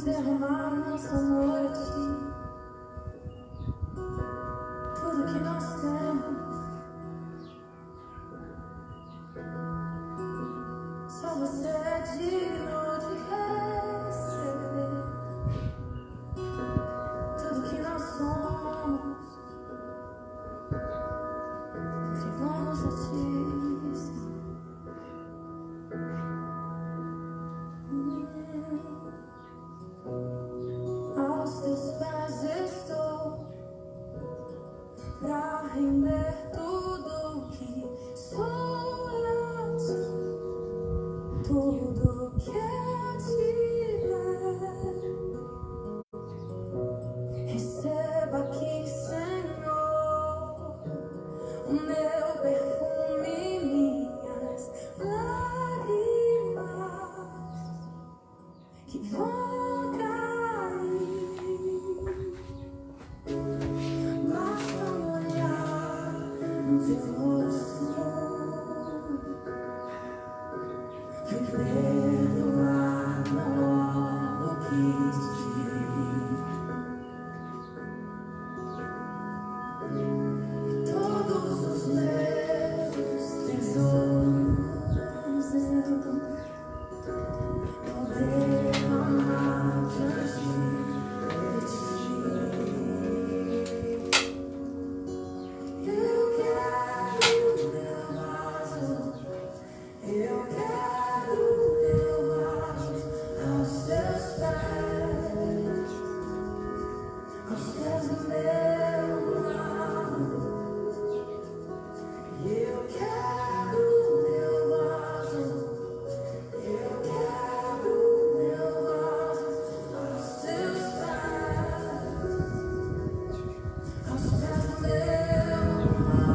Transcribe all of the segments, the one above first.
derramar nossa noite, tudo que nós temos, só você é digno de receber tudo que nós somos, entregamos a ti, Senhor. Aos teus pés estou pra render tudo que sou a ti, tudo que eu tiver. Receba aqui, Senhor, o meu perfume, minhas lágrimas que vão cair. Basta olhar no teu rosto, que perdoar não logo quis dir. Todos os meus tesouros eu derramar diante de ti. Eu quero o teu vaso, eu quero o teu vaso aos teus pés do meu amado. Eu quero o teu vaso, eu quero o teu vaso aos teus pés do meu amado.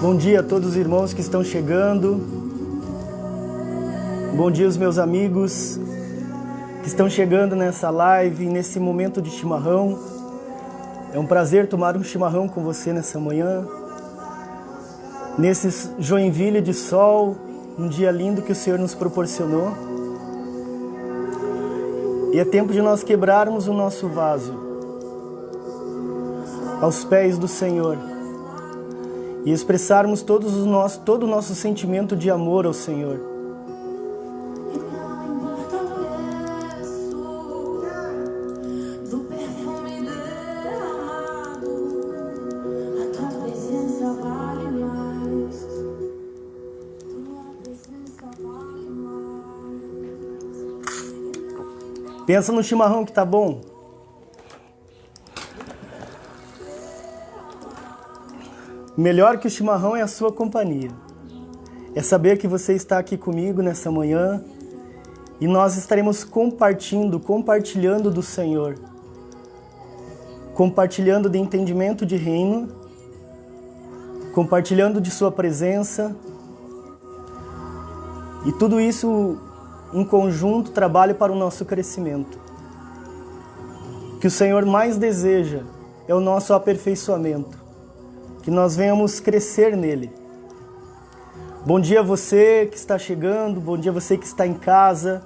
Bom dia a todos os irmãos que estão chegando. Bom dia aos meus amigos que estão chegando nessa live, nesse momento de chimarrão. É um prazer tomar um chimarrão com você nessa manhã. Nesse Joinville de sol, um dia lindo que o Senhor nos proporcionou. E é tempo de nós quebrarmos o nosso vaso aos pés do Senhor e expressarmos todo o nosso sentimento de amor ao Senhor. E não importa o preço do perfume derramado, a tua presença vale mais. Tua presença vale mais. Pensa no chimarrão que tá bom. Melhor que o chimarrão é a sua companhia. É saber que você está aqui comigo nessa manhã e nós estaremos compartilhando do Senhor, compartilhando de entendimento de reino, compartilhando de sua presença, e tudo isso em conjunto trabalha para o nosso crescimento. O que o Senhor mais deseja é o nosso aperfeiçoamento, que nós venhamos crescer nele. Bom dia a você que está chegando, bom dia a você que está em casa,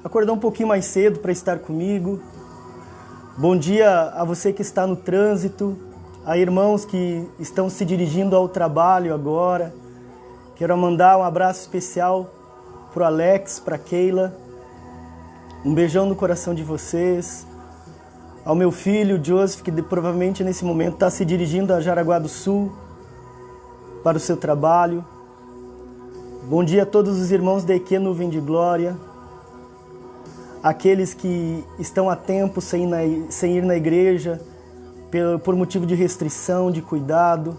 acordou um pouquinho mais cedo para estar comigo. Bom dia a você que está no trânsito, a irmãos que estão se dirigindo ao trabalho agora. Quero mandar um abraço especial para o Alex, para a Keila, um beijão no coração de vocês. Ao meu filho, Joseph, que provavelmente nesse momento está se dirigindo a Jaraguá do Sul para o seu trabalho. Bom dia a todos os irmãos da EQ Nuvem de Glória, aqueles que estão há tempo sem ir na igreja, por motivo de restrição, de cuidado.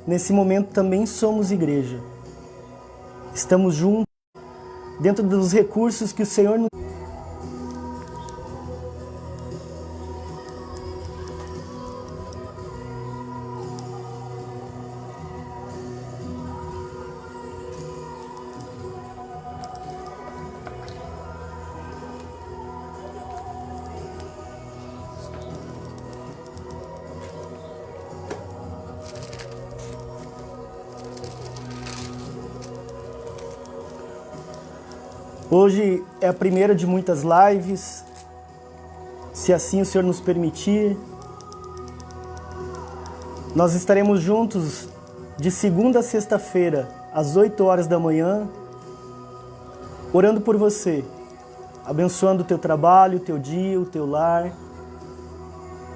Nesse momento também somos igreja. Estamos juntos, dentro dos recursos que o Senhor nos... Hoje é a primeira de muitas lives, se assim o Senhor nos permitir. Nós estaremos juntos de segunda a sexta-feira, às 8 horas da manhã, orando por você, abençoando o teu trabalho, o teu dia, o teu lar,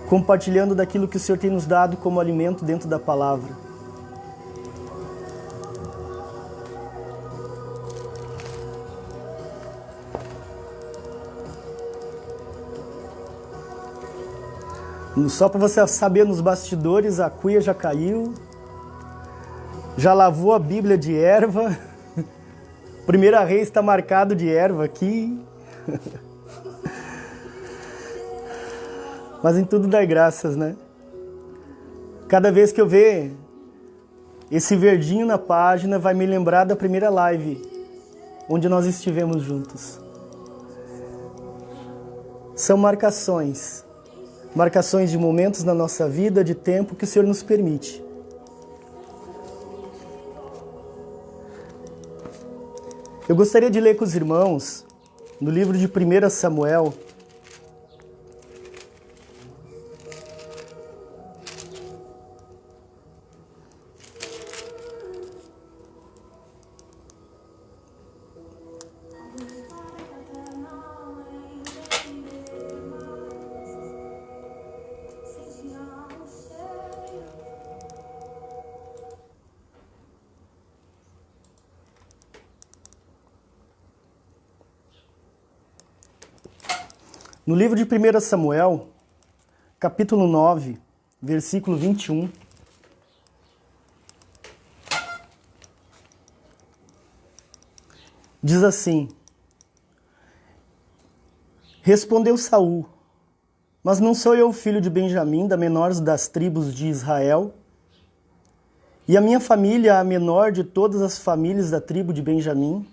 compartilhando daquilo que o Senhor tem nos dado como alimento dentro da palavra. Só para você saber, nos bastidores, a cuia já caiu, já lavou a Bíblia de erva, Primeira Reis está marcado de erva aqui, mas em tudo dá graças, né? Cada vez que eu ver esse verdinho na página, vai me lembrar da primeira live, onde nós estivemos juntos. São marcações de momentos na nossa vida, de tempo que o Senhor nos permite. Eu gostaria de ler com os irmãos, no livro de 1 Samuel, no livro de 1 Samuel, capítulo 9, versículo 21. Diz assim: Respondeu Saul: Mas não sou eu filho de Benjamim, da menor das tribos de Israel? E a minha família a menor de todas as famílias da tribo de Benjamim?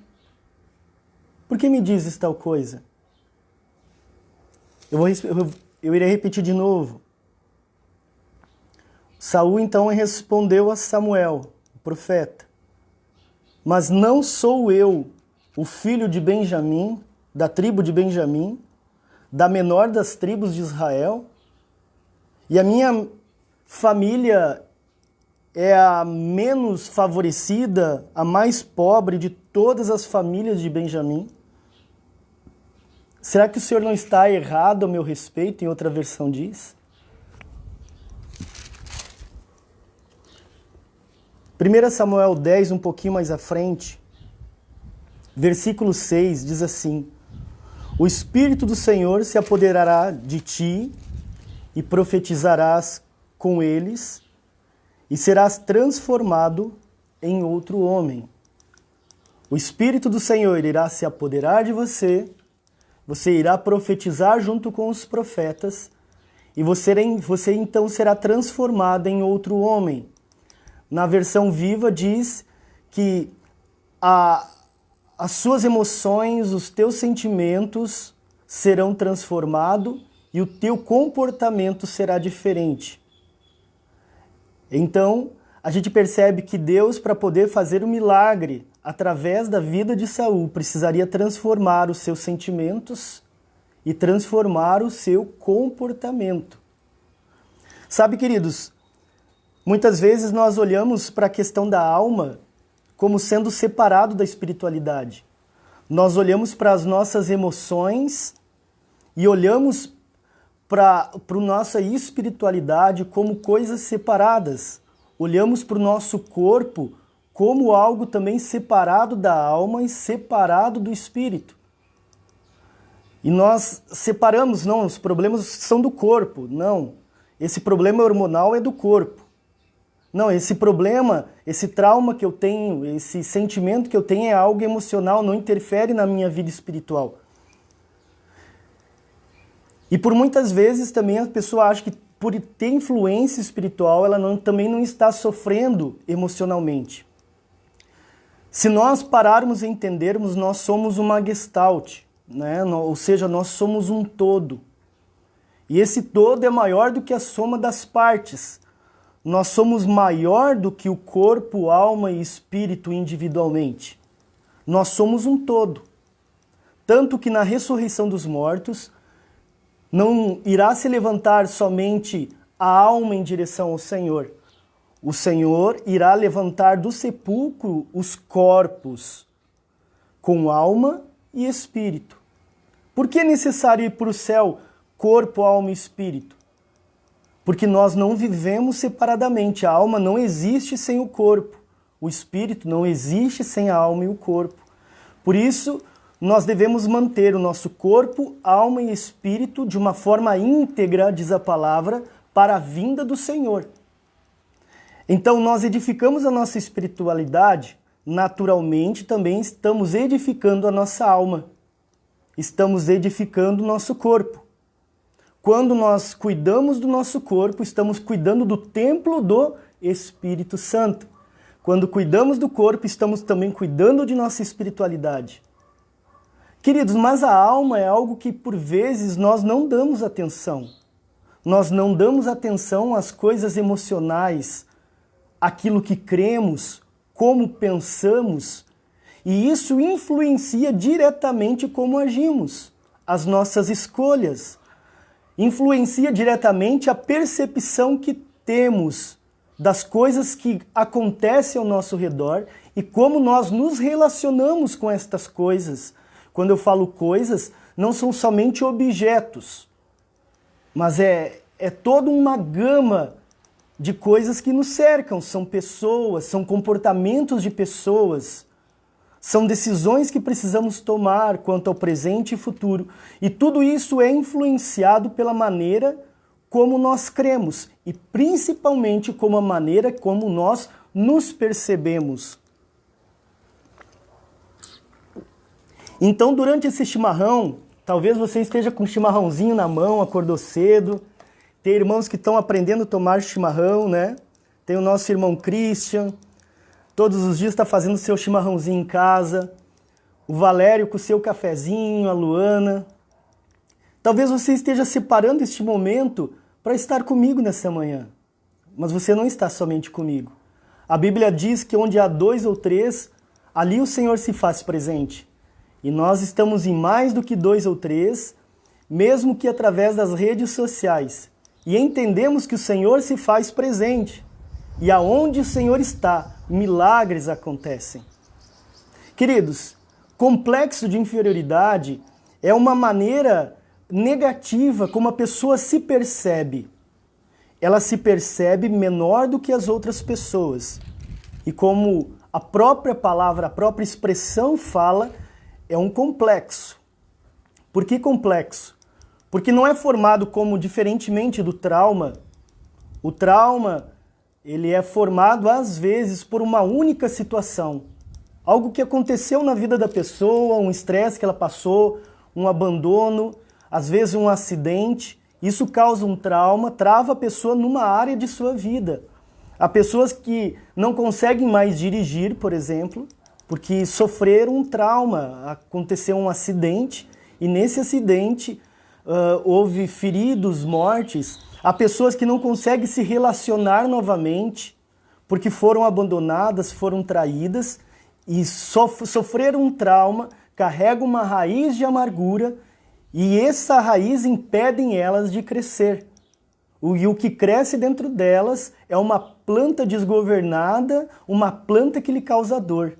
Por que me dizes tal coisa? Eu irei repetir de novo. Saul então respondeu a Samuel, o profeta: Mas não sou eu o filho de Benjamim, da tribo de Benjamim, da menor das tribos de Israel, e a minha família é a menos favorecida, a mais pobre de todas as famílias de Benjamim? Será que o Senhor não está errado a meu respeito? Em outra versão diz. 1 Samuel 10, um pouquinho mais à frente, versículo 6, diz assim: o Espírito do Senhor se apoderará de ti e profetizarás com eles e serás transformado em outro homem. O Espírito do Senhor irá se apoderar de você, você irá profetizar junto com os profetas e você então será transformado em outro homem. Na versão viva diz que as suas emoções, os teus sentimentos serão transformados e o teu comportamento será diferente. Então, a gente percebe que Deus, para poder fazer o milagre através da vida de Saul, precisaria transformar os seus sentimentos e transformar o seu comportamento. Sabe, queridos, muitas vezes nós olhamos para a questão da alma como sendo separado da espiritualidade. Nós olhamos para as nossas emoções e olhamos para a nossa espiritualidade como coisas separadas. Olhamos para o nosso corpo como algo também separado da alma e separado do espírito. E nós separamos, não, os problemas são do corpo. Não, esse problema hormonal é do corpo. Não, esse problema, esse trauma que eu tenho, esse sentimento que eu tenho é algo emocional, não interfere na minha vida espiritual. E por muitas vezes também a pessoa acha que por ter influência espiritual, ela também não está sofrendo emocionalmente. Se nós pararmos e entendermos, nós somos uma gestalt, né? Ou seja, nós somos um todo. E esse todo é maior do que a soma das partes. Nós somos maior do que o corpo, alma e espírito individualmente. Nós somos um todo. Tanto que na ressurreição dos mortos, não irá se levantar somente a alma em direção ao Senhor. O Senhor irá levantar do sepulcro os corpos, com alma e espírito. Por que é necessário ir para o céu, corpo, alma e espírito? Porque nós não vivemos separadamente. A alma não existe sem o corpo. O espírito não existe sem a alma e o corpo. Por isso, nós devemos manter o nosso corpo, alma e espírito de uma forma íntegra, diz a palavra, para a vinda do Senhor. Então, nós edificamos a nossa espiritualidade, naturalmente também estamos edificando a nossa alma. Estamos edificando o nosso corpo. Quando nós cuidamos do nosso corpo, estamos cuidando do templo do Espírito Santo. Quando cuidamos do corpo, estamos também cuidando de nossa espiritualidade. Queridos, mas a alma é algo que por vezes nós não damos atenção. Nós não damos atenção às coisas emocionais, aquilo que cremos, como pensamos, e isso influencia diretamente como agimos, as nossas escolhas. Influencia diretamente a percepção que temos das coisas que acontecem ao nosso redor e como nós nos relacionamos com estas coisas. Quando eu falo coisas, não são somente objetos, mas é toda uma gama de coisas que nos cercam. São pessoas, são comportamentos de pessoas, são decisões que precisamos tomar quanto ao presente e futuro. E tudo isso é influenciado pela maneira como nós cremos e principalmente como a maneira como nós nos percebemos. Então, durante esse chimarrão, talvez você esteja com um chimarrãozinho na mão, acordou cedo. Tem irmãos que estão aprendendo a tomar chimarrão, né? Tem o nosso irmão Christian, todos os dias está fazendo seu chimarrãozinho em casa. O Valério com o seu cafezinho, a Luana. Talvez você esteja separando este momento para estar comigo nessa manhã. Mas você não está somente comigo. A Bíblia diz que onde há 2 ou 3, ali o Senhor se faz presente. E nós estamos em mais do que 2 ou 3, mesmo que através das redes sociais, e entendemos que o Senhor se faz presente, e aonde o Senhor está, milagres acontecem. Queridos, complexo de inferioridade é uma maneira negativa como a pessoa se percebe. Ela se percebe menor do que as outras pessoas. E como a própria palavra, a própria expressão fala, é um complexo. Por que complexo? Porque não é formado como, diferentemente do trauma, o trauma ele é formado às vezes por uma única situação. Algo que aconteceu na vida da pessoa, um estresse que ela passou, um abandono, às vezes um acidente. Isso causa um trauma, trava a pessoa numa área de sua vida. Há pessoas que não conseguem mais dirigir, por exemplo, porque sofreram um trauma, aconteceu um acidente e nesse acidente houve feridos, mortes. Há pessoas que não conseguem se relacionar novamente porque foram abandonadas, foram traídas e sofreram um trauma, carregam uma raiz de amargura e essa raiz impede elas de crescer. E o que cresce dentro delas é uma planta desgovernada, uma planta que lhe causa dor.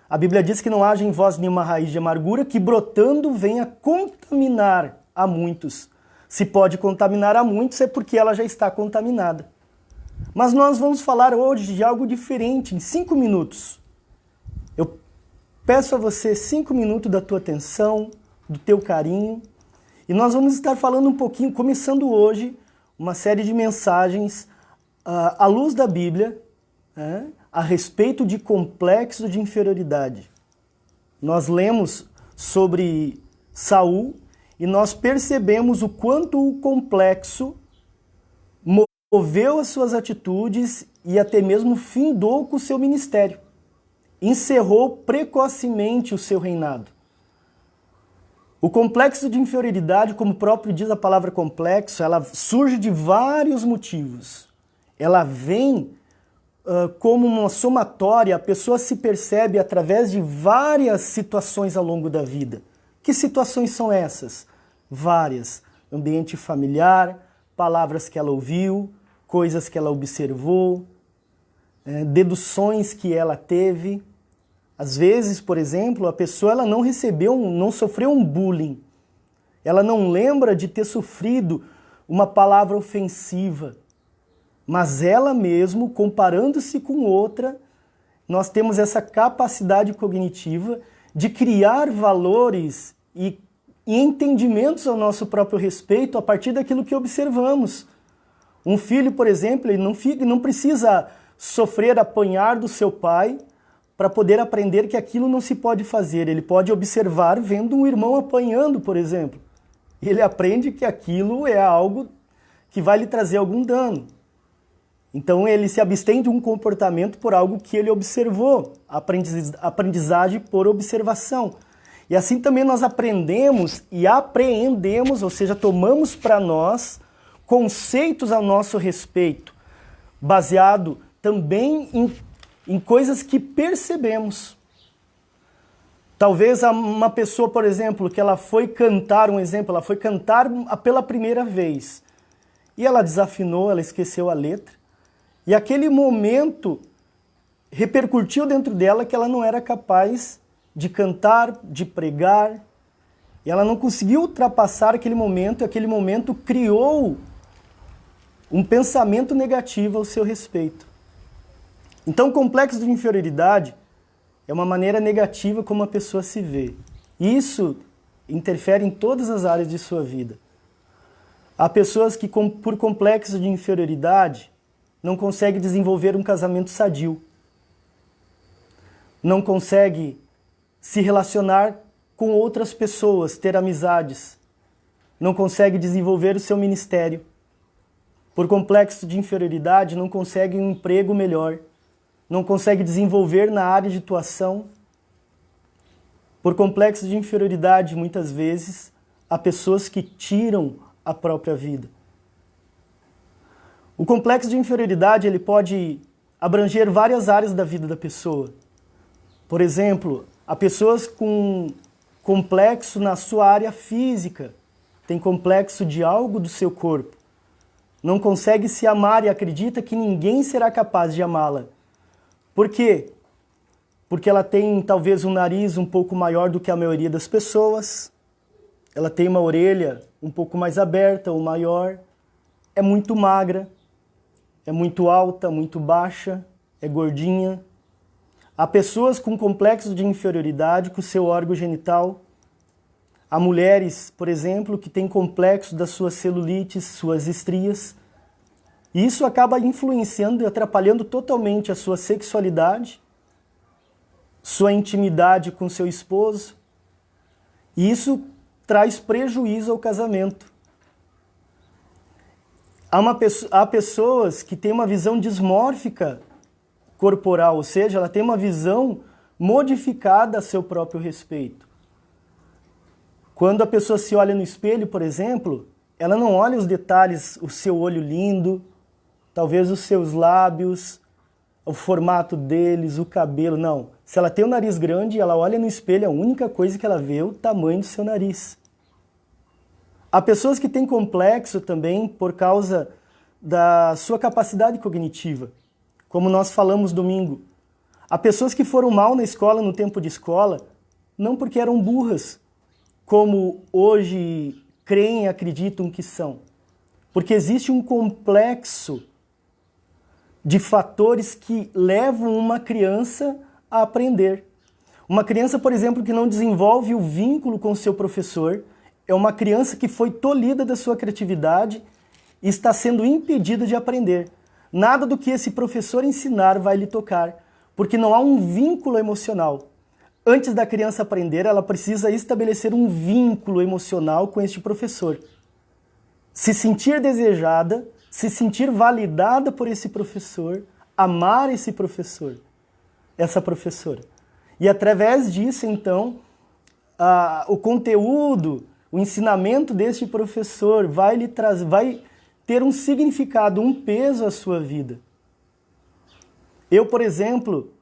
A Bíblia diz que não haja em vós nenhuma raiz de amargura que brotando venha contaminar a muitos. Se pode contaminar a muitos é porque ela já está contaminada. Mas nós vamos falar hoje de algo diferente, em 5 minutos. Eu peço a você 5 minutos da tua atenção, do teu carinho, e nós vamos estar falando um pouquinho, começando hoje, uma série de mensagens à luz da Bíblia, a respeito de complexo de inferioridade. Nós lemos sobre Saul e nós percebemos o quanto o complexo moveu as suas atitudes e até mesmo findou com o seu ministério. Encerrou precocemente o seu reinado. O complexo de inferioridade, como próprio diz a palavra complexo, ela surge de vários motivos. Ela vem como uma somatória, a pessoa se percebe através de várias situações ao longo da vida. Que situações são essas? Várias. Ambiente familiar, palavras que ela ouviu, coisas que ela observou, deduções que ela teve. Às vezes, por exemplo, a pessoa ela não sofreu um bullying. Ela não lembra de ter sofrido uma palavra ofensiva. Mas ela mesmo, comparando-se com outra, nós temos essa capacidade cognitiva de criar valores e entendimentos ao nosso próprio respeito a partir daquilo que observamos. Um filho, por exemplo, ele não precisa sofrer, apanhar do seu pai para poder aprender que aquilo não se pode fazer. Ele pode observar vendo um irmão apanhando, por exemplo. Ele aprende que aquilo é algo que vai lhe trazer algum dano. Então ele se abstém de um comportamento por algo que ele observou, aprendizagem por observação. E assim também nós aprendemos e apreendemos, ou seja, tomamos para nós conceitos ao nosso respeito, baseado também em coisas que percebemos. Talvez uma pessoa, por exemplo, que ela foi cantar, ela foi cantar pela primeira vez, e ela desafinou, ela esqueceu a letra, e aquele momento repercutiu dentro dela que ela não era capaz de cantar, de pregar, e ela não conseguiu ultrapassar aquele momento, e aquele momento criou um pensamento negativo ao seu respeito. Então, o complexo de inferioridade é uma maneira negativa como a pessoa se vê. Isso interfere em todas as áreas de sua vida. Há pessoas que, por complexo de inferioridade, não conseguem desenvolver um casamento sadio. Não conseguem se relacionar com outras pessoas, ter amizades. Não conseguem desenvolver o seu ministério. Por complexo de inferioridade, não conseguem um emprego melhor. Não conseguem desenvolver na área de atuação. Por complexo de inferioridade, muitas vezes, há pessoas que tiram a própria vida. O complexo de inferioridade ele pode abranger várias áreas da vida da pessoa. Por exemplo, há pessoas com complexo na sua área física. tem complexo de algo do seu corpo, não consegue se amar e acredita que ninguém será capaz de amá-la. Por quê? Porque ela tem talvez um nariz um pouco maior do que a maioria das pessoas, ela tem uma orelha um pouco mais aberta ou maior, é muito magra, é muito alta, muito baixa, é gordinha. Há pessoas com complexo de inferioridade com o seu órgão genital. Há mulheres, por exemplo, que têm complexo das suas celulites, suas estrias. E isso acaba influenciando e atrapalhando totalmente a sua sexualidade, sua intimidade com seu esposo. E isso traz prejuízo ao casamento. Há pessoas que têm uma visão dismórfica corporal, ou seja, ela tem uma visão modificada a seu próprio respeito. Quando a pessoa se olha no espelho, por exemplo, ela não olha os detalhes, o seu olho lindo, talvez os seus lábios, o formato deles, o cabelo, não. Se ela tem o nariz grande, ela olha no espelho, a única coisa que ela vê é o tamanho do seu nariz. Há pessoas que têm complexo também por causa da sua capacidade cognitiva, como nós falamos domingo. Há pessoas que foram mal na escola, no tempo de escola, não porque eram burras, como hoje creem e acreditam que são. Porque existe um complexo de fatores que levam uma criança a aprender. Uma criança, por exemplo, que não desenvolve o vínculo com o seu professor, é uma criança que foi tolhida da sua criatividade e está sendo impedida de aprender. Nada do que esse professor ensinar vai lhe tocar, porque não há um vínculo emocional. Antes da criança aprender, ela precisa estabelecer um vínculo emocional com este professor. Se sentir desejada, se sentir validada por esse professor, amar esse professor, essa professora. E através disso, então, o conteúdo, o ensinamento deste professor vai ter um significado, um peso à sua vida. Eu, por exemplo,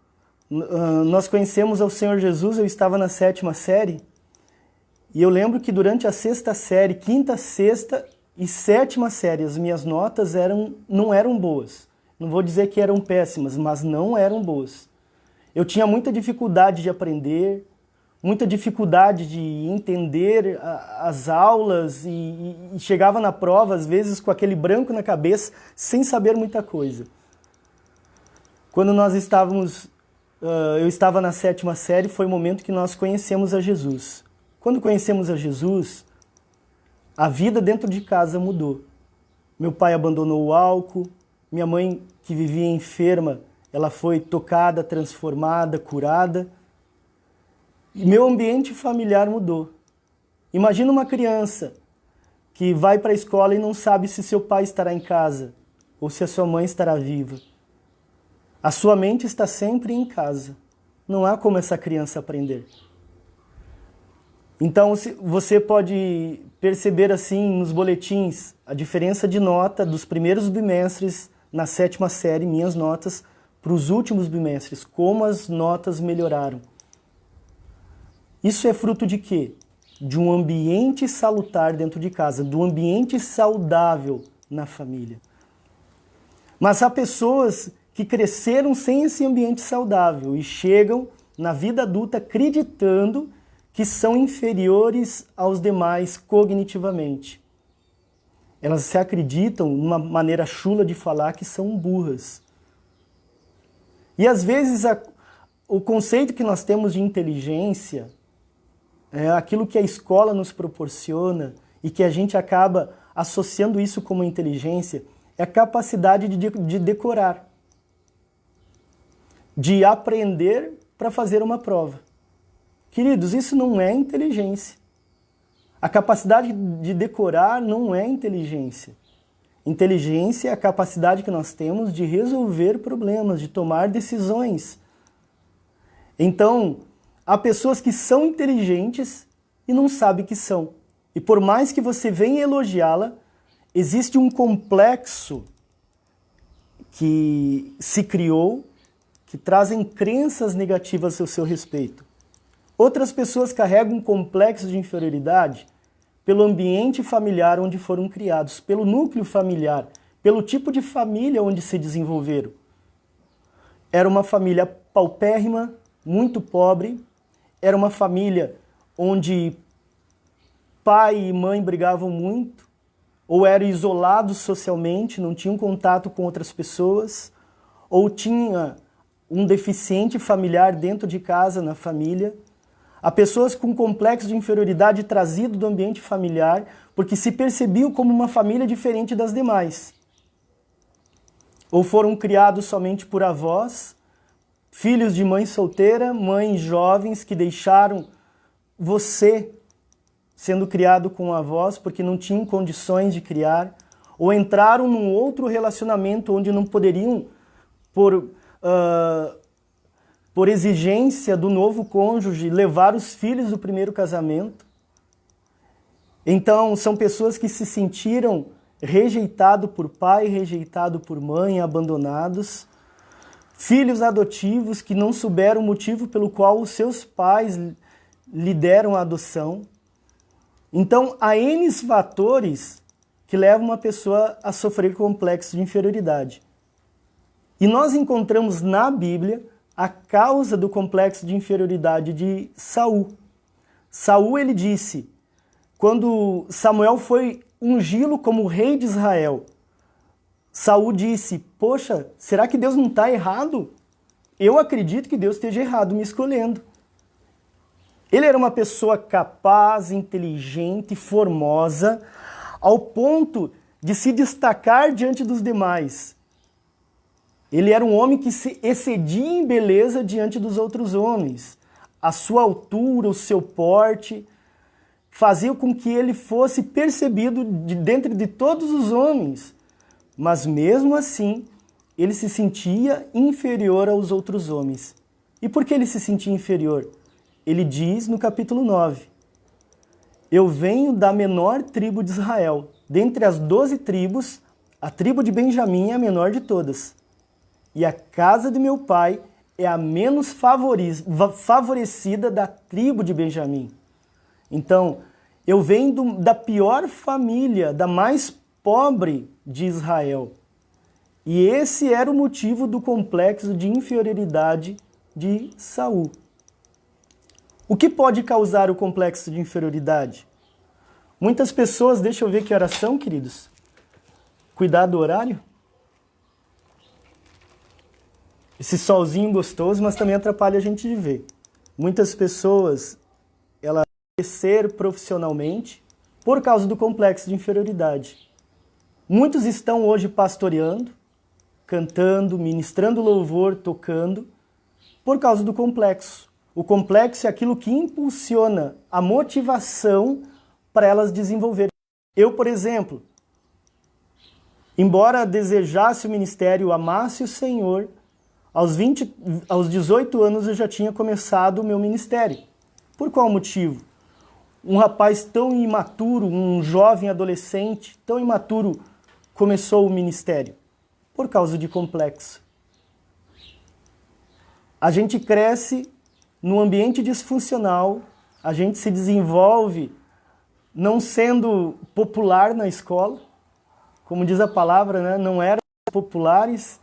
nós conhecemos ao Senhor Jesus, eu estava na 7ª série, e eu lembro que durante a 6ª série, 5ª, 6ª e 7ª série, as minhas notas não eram boas. Não vou dizer que eram péssimas, mas não eram boas. Eu tinha muita dificuldade de aprender, muita dificuldade de entender as aulas e chegava na prova, às vezes, com aquele branco na cabeça, sem saber muita coisa. Quando eu estava na 7ª série, foi o momento que nós conhecemos a Jesus. Quando conhecemos a Jesus, a vida dentro de casa mudou. Meu pai abandonou o álcool, minha mãe, que vivia enferma, ela foi tocada, transformada, curada. E meu ambiente familiar mudou. Imagina uma criança que vai para a escola e não sabe se seu pai estará em casa ou se a sua mãe estará viva. A sua mente está sempre em casa. Não há como essa criança aprender. Então você pode perceber assim nos boletins a diferença de nota dos primeiros bimestres na 7ª série, minhas notas, para os últimos bimestres, como as notas melhoraram. Isso é fruto de quê? De um ambiente salutar dentro de casa, do ambiente saudável na família. Mas há pessoas que cresceram sem esse ambiente saudável e chegam na vida adulta acreditando que são inferiores aos demais cognitivamente. Elas se acreditam, numa maneira chula de falar, que são burras. E às vezes o conceito que nós temos de inteligência, aquilo que a escola nos proporciona e que a gente acaba associando isso como inteligência, é a capacidade de decorar, de aprender para fazer uma prova. Queridos, isso não é inteligência. A capacidade de decorar não é inteligência. Inteligência é a capacidade que nós temos de resolver problemas, de tomar decisões. Então, há pessoas que são inteligentes e não sabem que são. E por mais que você venha elogiá-la, existe um complexo que se criou, que trazem crenças negativas ao seu respeito. Outras pessoas carregam um complexo de inferioridade pelo ambiente familiar onde foram criados, pelo núcleo familiar, pelo tipo de família onde se desenvolveram. Era uma família paupérrima, muito pobre, era uma família onde pai e mãe brigavam muito, ou eram isolados socialmente, não tinham contato com outras pessoas, ou tinha um deficiente familiar dentro de casa, na família. Há pessoas com complexo de inferioridade trazido do ambiente familiar, porque se percebiam como uma família diferente das demais. Ou foram criados somente por avós, filhos de mãe solteira, mães jovens que deixaram você sendo criado com avós porque não tinham condições de criar, ou entraram num outro relacionamento onde não poderiam, por exigência do novo cônjuge, levar os filhos do primeiro casamento. Então, são pessoas que se sentiram rejeitados por pai, rejeitados por mãe, abandonados. Filhos adotivos que não souberam o motivo pelo qual os seus pais lhe deram a adoção. Então, há N fatores que levam uma pessoa a sofrer complexo de inferioridade. E nós encontramos na Bíblia a causa do complexo de inferioridade de Saul. Saul, ele disse, quando Samuel foi ungí-lo como rei de Israel, Saul disse, poxa, será que Deus não está errado? Eu acredito que Deus esteja errado me escolhendo. Ele era uma pessoa capaz, inteligente, formosa, ao ponto de se destacar diante dos demais. Ele era um homem que se excedia em beleza diante dos outros homens. A sua altura, o seu porte, fazia com que ele fosse percebido dentre de todos os homens. Mas mesmo assim, ele se sentia inferior aos outros homens. E por que ele se sentia inferior? Ele diz no capítulo 9, eu venho da menor tribo de Israel. Dentre as 12 tribos, a tribo de Benjamim é a menor de todas. E a casa de meu pai é a menos favorecida da tribo de Benjamim. Então, eu venho da pior família, da mais pobre de Israel. E esse era o motivo do complexo de inferioridade de Saul. O que pode causar o complexo de inferioridade? Muitas pessoas, deixa eu ver que horas são, queridos. Cuidar do horário. Esse solzinho gostoso, mas também atrapalha a gente de ver. Muitas pessoas, elas crescer profissionalmente por causa do complexo de inferioridade. Muitos estão hoje pastoreando, cantando, ministrando louvor, tocando, por causa do complexo. O complexo é aquilo que impulsiona a motivação para elas desenvolverem. Eu, por exemplo, embora desejasse o ministério, amasse o Senhor, aos 18 anos eu já tinha começado o meu ministério. Por qual motivo? Um rapaz tão imaturo, um jovem adolescente tão imaturo, começou o ministério? Por causa de complexo. A gente cresce num ambiente disfuncional, a gente se desenvolve não sendo popular na escola, como diz a palavra, né? Não eram populares.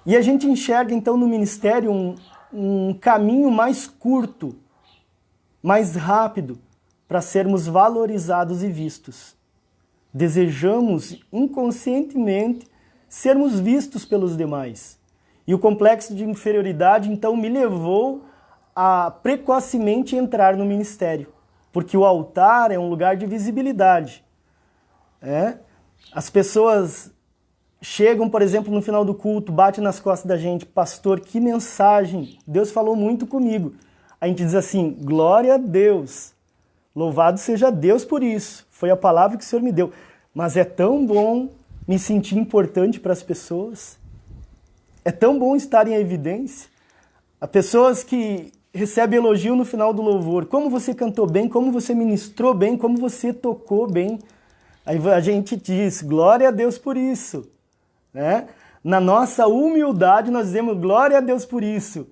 E a gente enxerga então no ministério um caminho mais curto, mais rápido, para sermos valorizados e vistos. Desejamos inconscientemente sermos vistos pelos demais. E o complexo de inferioridade, então, me levou a precocemente entrar no ministério. Porque o altar é um lugar de visibilidade. As pessoas chegam, por exemplo, no final do culto, batem nas costas da gente, pastor, que mensagem, Deus falou muito comigo. A gente diz assim, glória a Deus, louvado seja Deus por isso, foi a palavra que o Senhor me deu. Mas é tão bom me sentir importante para as pessoas. É tão bom estar em evidência. Há pessoas que recebem elogio no final do louvor. Como você cantou bem, como você ministrou bem, como você tocou bem. Aí a gente diz, glória a Deus por isso. Né? Na nossa humildade nós dizemos, glória a Deus por isso.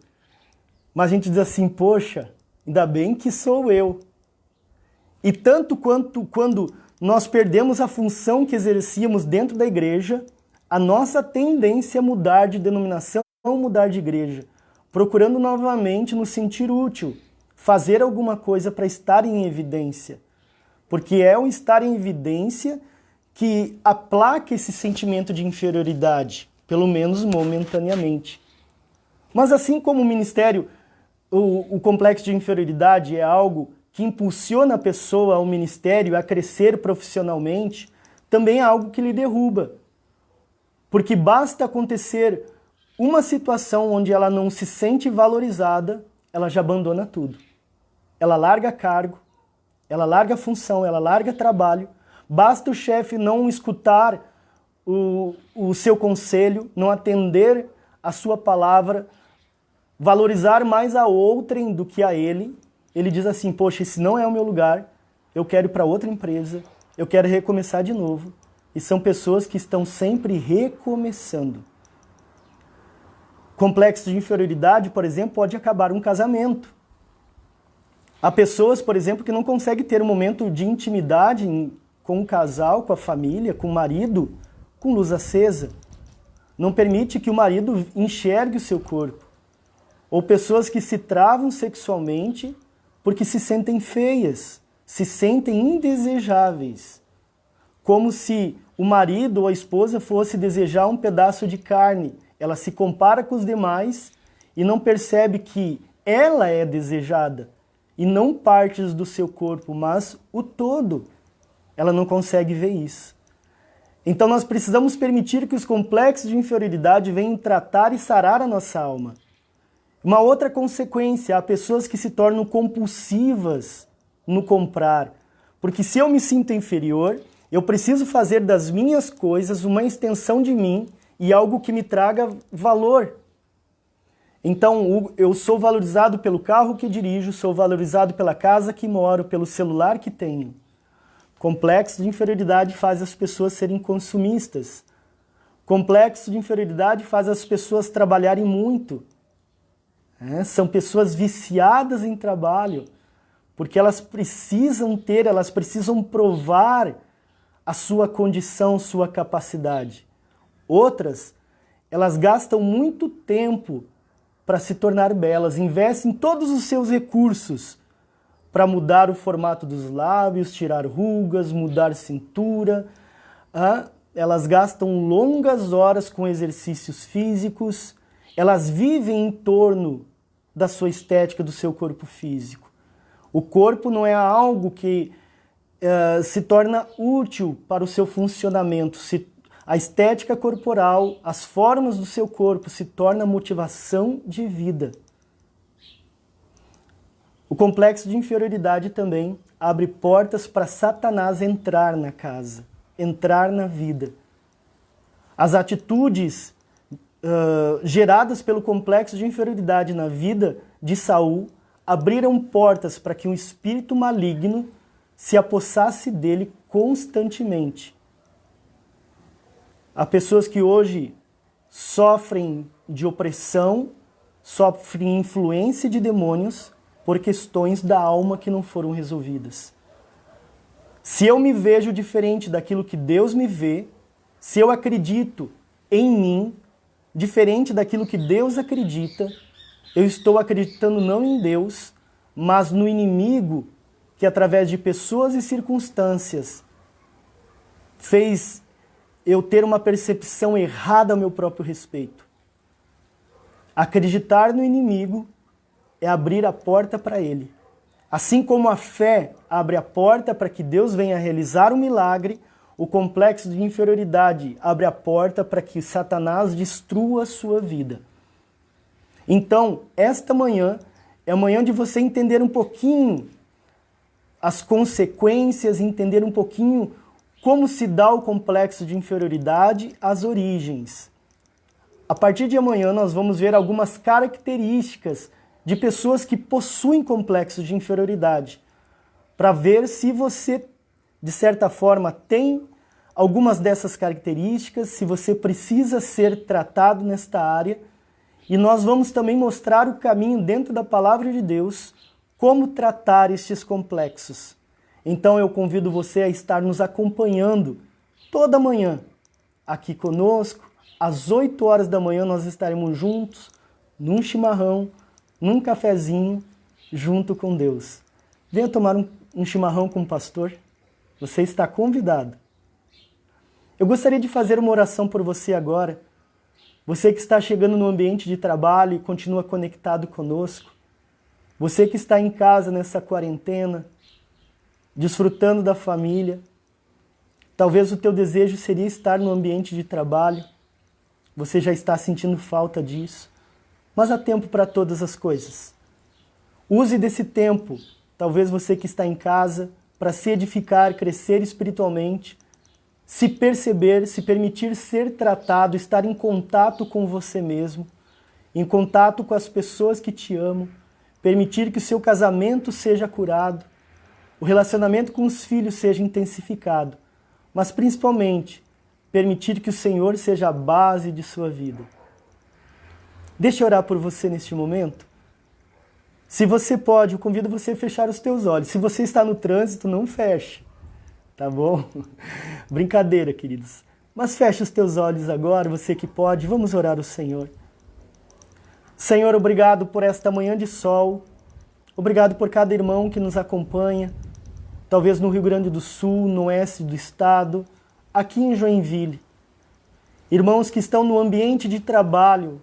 Mas a gente diz assim, poxa, ainda bem que sou eu. E tanto quanto quando nós perdemos a função que exercíamos dentro da igreja, a nossa tendência é mudar de denominação ou mudar de igreja, procurando novamente nos sentir útil, fazer alguma coisa para estar em evidência. Porque é o estar em evidência que aplaca esse sentimento de inferioridade, pelo menos momentaneamente. Mas assim como o ministério, o complexo de inferioridade é algo que impulsiona a pessoa ao ministério a crescer profissionalmente, também é algo que lhe derruba. Porque basta acontecer uma situação onde ela não se sente valorizada, ela já abandona tudo. Ela larga cargo, ela larga função, ela larga trabalho. Basta o chefe não escutar o seu conselho, não atender a sua palavra, valorizar mais a outrem do que a ele. Ele diz assim, poxa, esse não é o meu lugar, eu quero ir para outra empresa, eu quero recomeçar de novo. E são pessoas que estão sempre recomeçando. Complexo de inferioridade, por exemplo, pode acabar um casamento. Há pessoas, por exemplo, que não conseguem ter um momento de intimidade com o casal, com a família, com o marido, com luz acesa. Não permite que o marido enxergue o seu corpo. Ou pessoas que se travam sexualmente porque se sentem feias, se sentem indesejáveis. Como se o marido ou a esposa fosse desejar um pedaço de carne. Ela se compara com os demais e não percebe que ela é desejada. E não partes do seu corpo, mas o todo. Ela não consegue ver isso. Então nós precisamos permitir que os complexos de inferioridade venham tratar e sarar a nossa alma. Uma outra consequência, há pessoas que se tornam compulsivas no comprar. Porque se eu me sinto inferior, eu preciso fazer das minhas coisas uma extensão de mim e algo que me traga valor. Então, eu sou valorizado pelo carro que dirijo, sou valorizado pela casa que moro, pelo celular que tenho. Complexo de inferioridade faz as pessoas serem consumistas. Complexo de inferioridade faz as pessoas trabalharem muito. São pessoas viciadas em trabalho, porque elas precisam provar a sua condição, sua capacidade. Outras, elas gastam muito tempo para se tornar belas, investem todos os seus recursos para mudar o formato dos lábios, tirar rugas, mudar cintura. Elas gastam longas horas com exercícios físicos, elas vivem em torno da sua estética, do seu corpo físico. O corpo não é algo que se torna útil para o seu funcionamento. A estética corporal, as formas do seu corpo se torna motivação de vida. O complexo de inferioridade também abre portas para Satanás entrar na casa, entrar na vida. As atitudes geradas pelo complexo de inferioridade na vida de Saul abriram portas para que um espírito maligno se apossasse dele constantemente. Há pessoas que hoje sofrem de opressão, sofrem influência de demônios por questões da alma que não foram resolvidas. Se eu me vejo diferente daquilo que Deus me vê, se eu acredito em mim, diferente daquilo que Deus acredita, eu estou acreditando não em Deus, mas no inimigo que através de pessoas e circunstâncias fez eu ter uma percepção errada ao meu próprio respeito. Acreditar no inimigo é abrir a porta para ele. Assim como a fé abre a porta para que Deus venha realizar um milagre, o complexo de inferioridade abre a porta para que Satanás destrua a sua vida. Então, esta manhã é a manhã de você entender um pouquinho as consequências, entender um pouquinho como se dá o complexo de inferioridade, as origens. A partir de amanhã nós vamos ver algumas características de pessoas que possuem complexo de inferioridade, para ver se você, de certa forma, tem algumas dessas características, se você precisa ser tratado nesta área. E nós vamos também mostrar o caminho dentro da Palavra de Deus, como tratar estes complexos. Então eu convido você a estar nos acompanhando toda manhã aqui conosco. Às 8 horas da manhã nós estaremos juntos, num chimarrão, num cafezinho, junto com Deus. Venha tomar um chimarrão com o pastor. Você está convidado. Eu gostaria de fazer uma oração por você agora. Você que está chegando no ambiente de trabalho e continua conectado conosco. Você que está em casa nessa quarentena, desfrutando da família. Talvez o teu desejo seria estar no ambiente de trabalho. Você já está sentindo falta disso. Mas há tempo para todas as coisas. Use desse tempo, talvez você que está em casa, para se edificar, crescer espiritualmente, se perceber, se permitir ser tratado, estar em contato com você mesmo, em contato com as pessoas que te amam, permitir que o seu casamento seja curado, o relacionamento com os filhos seja intensificado, mas principalmente permitir que o Senhor seja a base de sua vida. Deixa eu orar por você neste momento. Se você pode, eu convido você a fechar os teus olhos. Se você está no trânsito, não feche, tá bom? Brincadeira, queridos. Mas feche os teus olhos agora, você que pode, vamos orar ao Senhor. Senhor, obrigado por esta manhã de sol. Obrigado por cada irmão que nos acompanha, talvez no Rio Grande do Sul, no oeste do estado, aqui em Joinville. Irmãos que estão no ambiente de trabalho,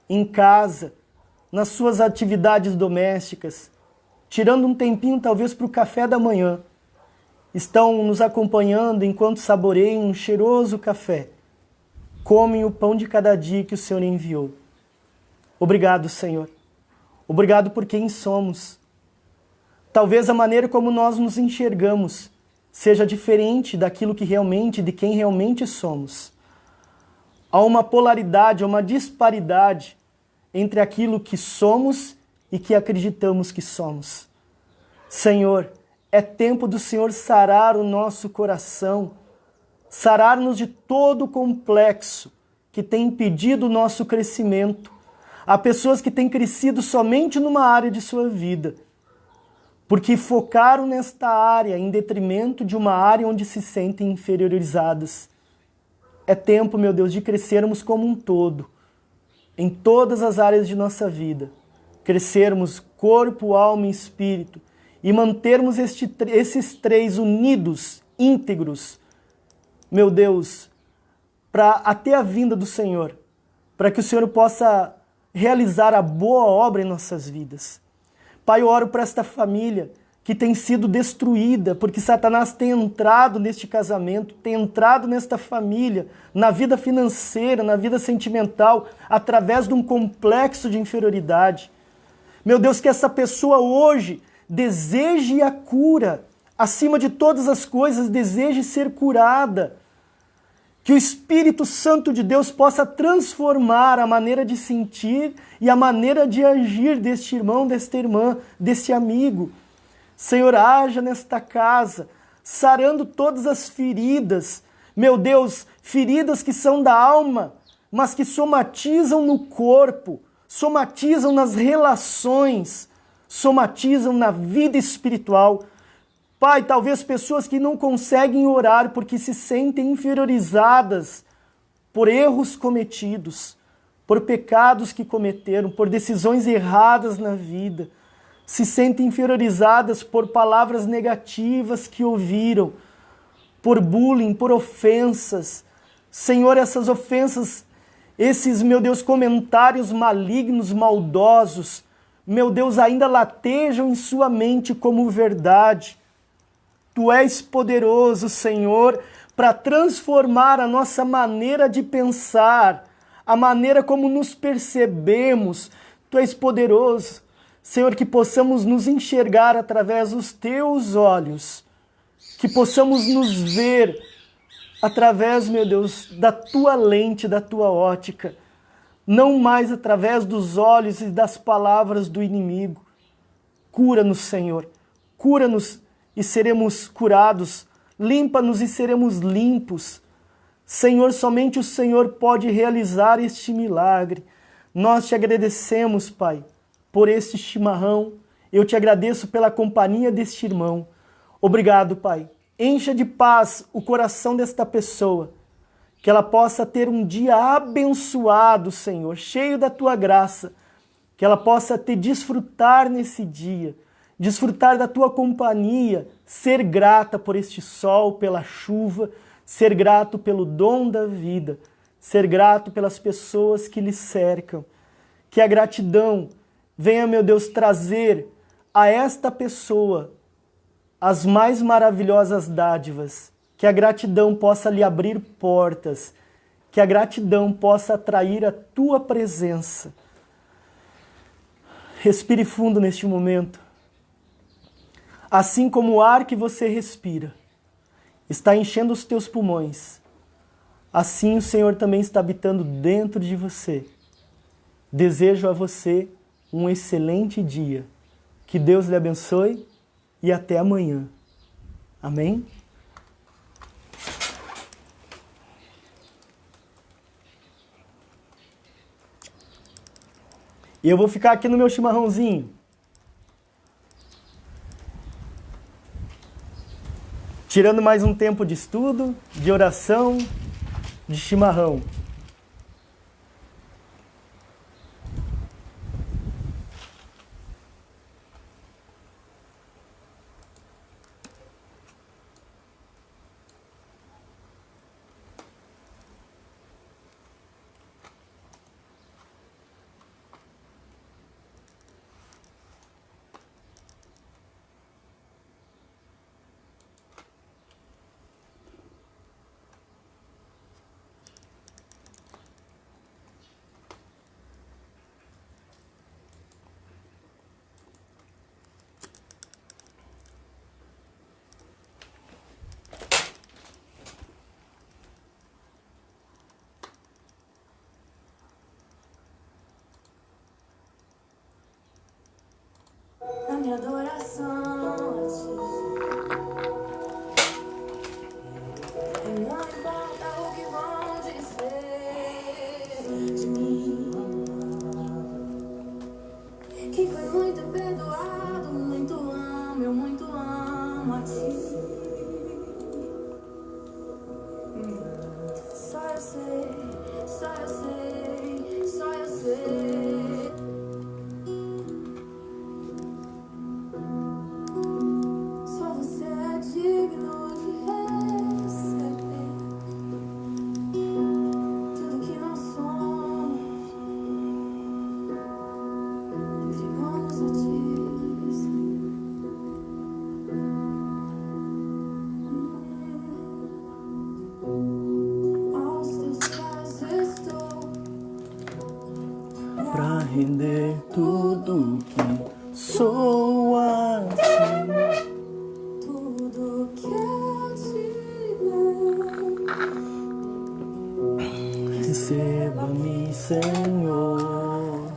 em casa, nas suas atividades domésticas, tirando um tempinho talvez para o café da manhã, estão nos acompanhando enquanto saboreiam um cheiroso café, comem o pão de cada dia que o Senhor enviou. Obrigado, Senhor. Obrigado por quem somos. Talvez a maneira como nós nos enxergamos seja diferente daquilo que realmente, de quem realmente somos. Há uma polaridade, há uma disparidade entre aquilo que somos e que acreditamos que somos. Senhor, é tempo do Senhor sarar o nosso coração, sarar-nos de todo o complexo que tem impedido o nosso crescimento. Há pessoas que têm crescido somente numa área de sua vida, porque focaram nesta área em detrimento de uma área onde se sentem inferiorizadas. É tempo, meu Deus, de crescermos como um todo, em todas as áreas de nossa vida, crescermos corpo, alma e espírito e mantermos esses três unidos, íntegros, meu Deus, para até a vinda do Senhor, para que o Senhor possa realizar a boa obra em nossas vidas. Pai, eu oro para esta família que tem sido destruída, porque Satanás tem entrado neste casamento, tem entrado nesta família, na vida financeira, na vida sentimental, através de um complexo de inferioridade. Meu Deus, que essa pessoa hoje deseje a cura, acima de todas as coisas, deseje ser curada. Que o Espírito Santo de Deus possa transformar a maneira de sentir e a maneira de agir deste irmão, desta irmã, deste amigo. Senhor, haja nesta casa, sarando todas as feridas. Meu Deus, feridas que são da alma, mas que somatizam no corpo, somatizam nas relações, somatizam na vida espiritual. Pai, talvez pessoas que não conseguem orar porque se sentem inferiorizadas por erros cometidos, por pecados que cometeram, por decisões erradas na vida, se sentem inferiorizadas por palavras negativas que ouviram, por bullying, por ofensas. Senhor, essas ofensas, esses, meu Deus, comentários malignos, maldosos, meu Deus, ainda latejam em sua mente como verdade. Tu és poderoso, Senhor, para transformar a nossa maneira de pensar, a maneira como nos percebemos. Tu és poderoso, Senhor, que possamos nos enxergar através dos teus olhos, que possamos nos ver através, meu Deus, da tua lente, da tua ótica, não mais através dos olhos e das palavras do inimigo. Cura-nos, Senhor, cura-nos e seremos curados, limpa-nos e seremos limpos. Senhor, somente o Senhor pode realizar este milagre. Nós te agradecemos, Pai, por este chimarrão. Eu te agradeço pela companhia deste irmão. Obrigado, Pai. Encha de paz o coração desta pessoa, que ela possa ter um dia abençoado, Senhor, cheio da Tua graça, que ela possa desfrutar nesse dia, desfrutar da Tua companhia, ser grata por este sol, pela chuva, ser grato pelo dom da vida, ser grato pelas pessoas que lhe cercam. Que a gratidão venha, meu Deus, trazer a esta pessoa as mais maravilhosas dádivas, que a gratidão possa lhe abrir portas, que a gratidão possa atrair a Tua presença. Respire fundo neste momento. Assim como o ar que você respira está enchendo os teus pulmões, assim o Senhor também está habitando dentro de você. Desejo a você um excelente dia. Que Deus lhe abençoe e até amanhã. Amém? E eu vou ficar aqui no meu chimarrãozinho, tirando mais um tempo de estudo, de oração, de chimarrão. A minha adoração a Ti. E não importa o que vão dizer de mim, que foi muito perdoado, muito amo, eu muito amo a Ti. Só eu sei, só eu sei, só eu sei. Só você é digno de receber tudo que nós somos. Entregamos a Ti. Aos Teus pés estou. Para render tudo que sou a Ti. Tudo que eu te dei. Receba-me, Senhor,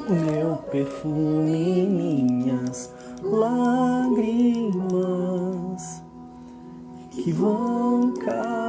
o meu perfume, minhas lágrimas que vão cair.